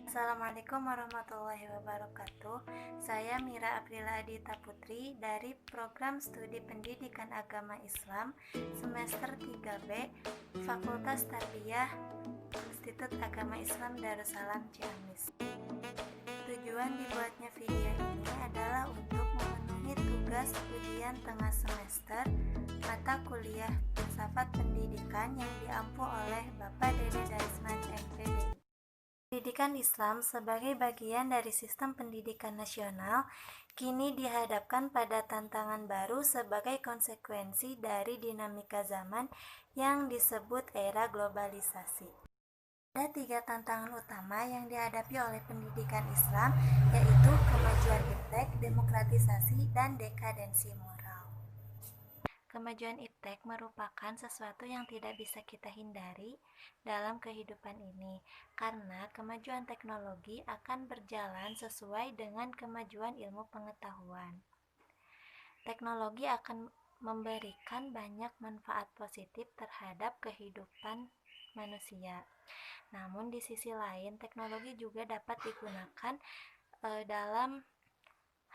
Assalamualaikum warahmatullahi wabarakatuh. Saya Mira Aprila Adita Putri dari Program Studi Pendidikan Agama Islam semester 3B Fakultas Tarbiyah Institut Agama Islam Darussalam Ciamis. Tujuan dibuatnya video ini adalah untuk memenuhi tugas ujian tengah semester mata kuliah Filsafat Pendidikan yang diampu oleh Bapak Dede Darisman MPD. Pendidikan Islam sebagai bagian dari sistem pendidikan nasional kini dihadapkan pada tantangan baru sebagai konsekuensi dari dinamika zaman yang disebut era globalisasi. Ada 3 tantangan utama yang dihadapi oleh pendidikan Islam, yaitu kemajuan iptek, demokratisasi, dan dekadensi moral. Kemajuan iptek merupakan sesuatu yang tidak bisa kita hindari dalam kehidupan ini, karena kemajuan teknologi akan berjalan sesuai dengan kemajuan ilmu pengetahuan. Teknologi akan memberikan banyak manfaat positif terhadap kehidupan manusia. Namun di sisi lain, teknologi juga dapat digunakan dalam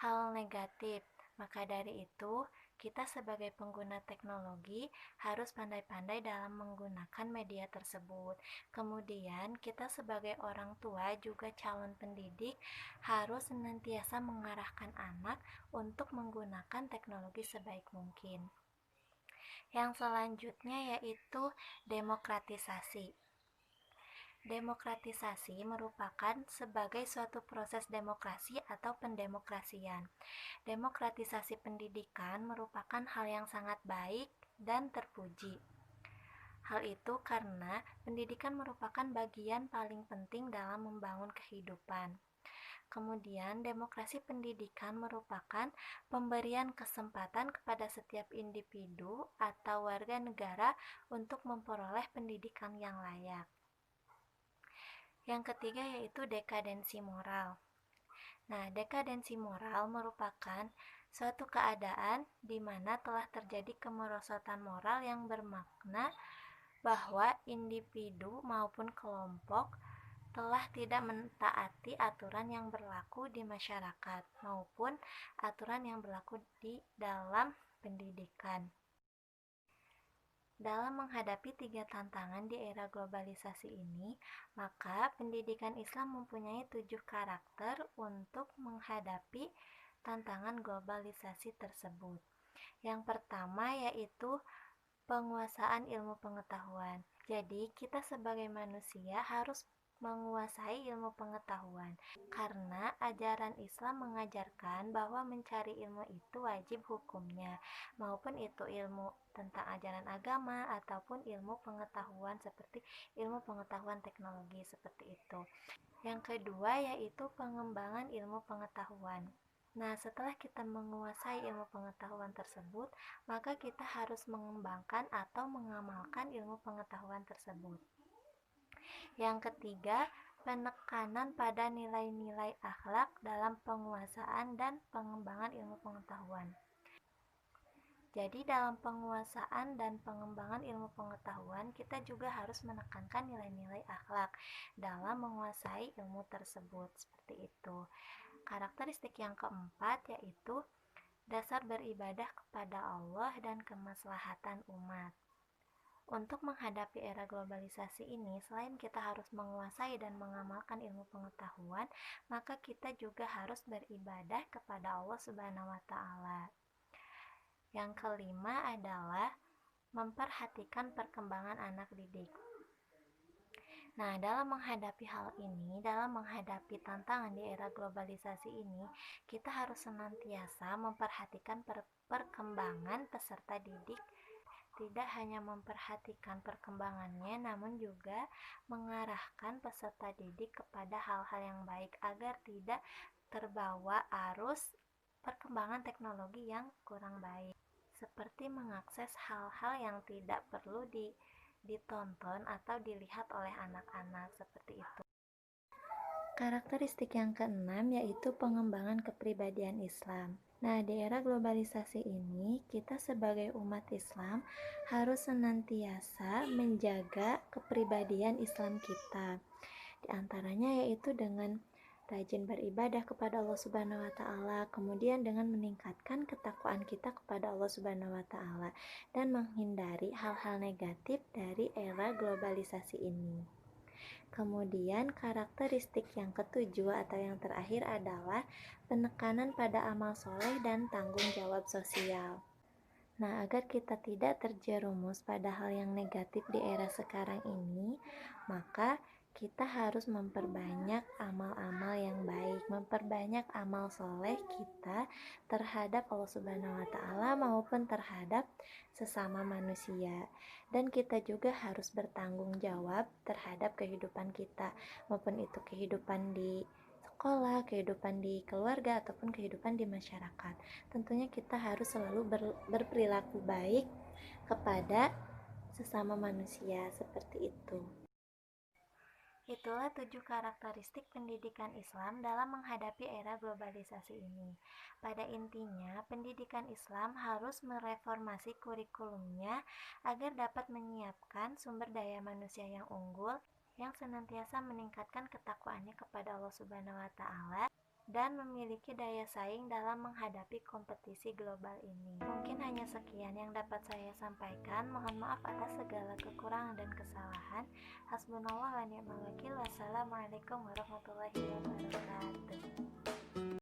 hal negatif. Maka dari itu, kita sebagai pengguna teknologi harus pandai-pandai dalam menggunakan media tersebut. Kemudian, kita sebagai orang tua juga calon pendidik harus senantiasa mengarahkan anak untuk menggunakan teknologi sebaik mungkin. Yang selanjutnya yaitu demokratisasi. Demokratisasi merupakan sebagai suatu proses demokrasi atau pendemokrasian. Demokratisasi pendidikan merupakan hal yang sangat baik dan terpuji. Hal itu karena pendidikan merupakan bagian paling penting dalam membangun kehidupan. Kemudian, demokrasi pendidikan merupakan pemberian kesempatan kepada setiap individu atau warga negara untuk memperoleh pendidikan yang layak. Yang ketiga yaitu dekadensi moral. Nah, dekadensi moral merupakan suatu keadaan di mana telah terjadi kemerosotan moral yang bermakna bahwa individu maupun kelompok telah tidak mentaati aturan yang berlaku di masyarakat maupun aturan yang berlaku di dalam pendidikan. Dalam menghadapi 3 tantangan di era globalisasi ini, maka pendidikan Islam mempunyai 7 karakter untuk menghadapi tantangan globalisasi tersebut. Yang pertama yaitu penguasaan ilmu pengetahuan. Jadi, kita sebagai manusia harus menguasai ilmu pengetahuan, karena ajaran Islam mengajarkan bahwa mencari ilmu itu wajib hukumnya, maupun itu ilmu tentang ajaran agama ataupun ilmu pengetahuan seperti ilmu pengetahuan teknologi seperti itu. Yang kedua yaitu pengembangan ilmu pengetahuan. Nah, setelah kita menguasai ilmu pengetahuan tersebut, maka kita harus mengembangkan atau mengamalkan ilmu pengetahuan tersebut. Yang ketiga, penekanan pada nilai-nilai akhlak dalam penguasaan dan pengembangan ilmu pengetahuan. Jadi dalam penguasaan dan pengembangan ilmu pengetahuan, kita juga harus menekankan nilai-nilai akhlak dalam menguasai ilmu tersebut, seperti itu. Karakteristik yang keempat yaitu dasar beribadah kepada Allah dan kemaslahatan umat. Untuk menghadapi era globalisasi ini, selain kita harus menguasai dan mengamalkan ilmu pengetahuan, maka kita juga harus beribadah kepada Allah Subhanahu wa Ta'ala. Yang kelima adalah memperhatikan perkembangan anak didik. Nah, dalam menghadapi hal ini, dalam menghadapi tantangan di era globalisasi ini, kita harus senantiasa memperhatikan perkembangan peserta didik, tidak hanya memperhatikan perkembangannya, namun juga mengarahkan peserta didik kepada hal-hal yang baik agar tidak terbawa arus perkembangan teknologi yang kurang baik, seperti mengakses hal-hal yang tidak perlu ditonton atau dilihat oleh anak-anak, seperti itu. Karakteristik yang keenam yaitu pengembangan kepribadian Islam. Nah, di era globalisasi ini, kita sebagai umat Islam harus senantiasa menjaga kepribadian Islam kita. Di antaranya yaitu dengan rajin beribadah kepada Allah Subhanahu wa taala, kemudian dengan meningkatkan ketakwaan kita kepada Allah Subhanahu wa taala dan menghindari hal-hal negatif dari era globalisasi ini. Kemudian karakteristik yang ketujuh atau yang terakhir adalah penekanan pada amal soleh dan tanggung jawab sosial. Nah, agar kita tidak terjerumus pada hal yang negatif di era sekarang ini, maka kita harus memperbanyak amal-amal yang baik, memperbanyak amal soleh kita terhadap Allah Subhanahu wa Ta'ala maupun terhadap sesama manusia. Dan kita juga harus bertanggung jawab terhadap kehidupan kita, maupun itu kehidupan di sekolah, kehidupan di keluarga, ataupun kehidupan di masyarakat. Tentunya kita harus selalu berperilaku baik kepada sesama manusia, seperti itu. Itulah 7 karakteristik pendidikan Islam dalam menghadapi era globalisasi ini. Pada intinya, pendidikan Islam harus mereformasi kurikulumnya agar dapat menyiapkan sumber daya manusia yang unggul, yang senantiasa meningkatkan ketakwaannya kepada Allah Subhanahu wa taala dan memiliki daya saing dalam menghadapi kompetisi global ini. Mungkin hanya sekian yang dapat saya sampaikan. Mohon maaf atas segala kekurangan dan kesalahan. Hasbunallah wa ni'mal wakil. Wassalamualaikum warahmatullahi wabarakatuh.